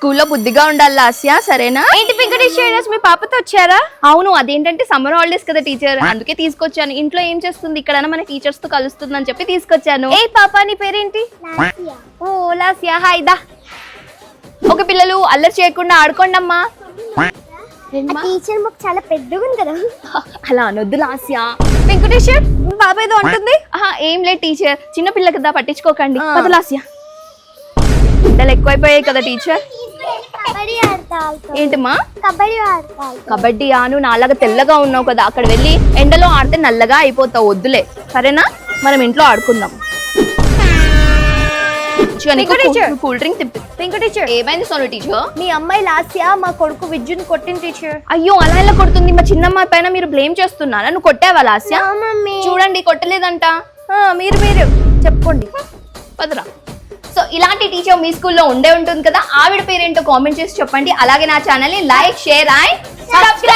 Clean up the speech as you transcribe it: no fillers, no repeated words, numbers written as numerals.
స్కూల్లో బుద్ధిగా ఉండాలి లాస్యా, సరేనా? ఏంటి వెంకటేష్ మీ పాపతో వచ్చారా? అవును, అదేంటంటే సమ్మర్ హాలిడేస్ కదా టీచర్, అందుకే తీసుకొచ్చాను. ఇంట్లో ఏం చేస్తుంది, ఇక్కడ మన టీచర్స్ తో కలుస్తుంది అని చెప్పి తీసుకొచ్చాను. ఏ పాప నీ పేరేంటి? ఓ లాస్యా, హాయ్ దా. ఓకే పిల్లలు, అల్లరి చేయకుండా ఆడుకోండి అమ్మా. టీచర్ బుక్ చాలా పెద్దగా ఉంది కదా. అలా అనొద్దు లాస్యా. వెంకటేష్ పాప ఏదో అంటుంది. ఏం లేదు టీచర్, చిన్న పిల్ల కదా, పట్టించుకోకండి. పద లాస్యా. ఎండలు ఎక్కువైపోయాయి కదా టీచర్. కబడ్డీ ఆడతా. ఏంటమ్మా? కబడ్డీ ఆడతా. కబడ్డీ ఆను, నాలాగా తెల్లగా ఉన్నావు కదా, అక్కడ వెళ్ళి ఎండలో ఆడితే నల్లగా అయిపోతావు, వద్దులే సరేనా? మనం ఇంట్లో ఆడుకుందాం. కూల్ డ్రింక్ తిప్పి. వెంకటేష్ ఏమైంది సోను టీచర్? మీ అమ్మాయి లాస్యా మా కొడుకు విద్యుని కొట్టింది టీచర్. అయ్యో అలా ఎలా కొడుతుంది? మా చిన్నమ్మాయి పైన మీరు బ్లేమ్ చేస్తున్నారా? నువ్వు కొట్టావా లాస్యా? మమ్మీ చూడండి కొట్టలేదంట. మీరు చెప్పుకోండి. పదరా. సో ఇలాంటి టీచర్ మీ స్కూల్లో ఉండే ఉంటుంది కదా, ఆవిడ పేరేంటో కామెంట్ చేసి చెప్పండి. అలాగే నా ఛానల్ ని లైక్, షేర్ అండ్ సబ్స్క్రైబ్.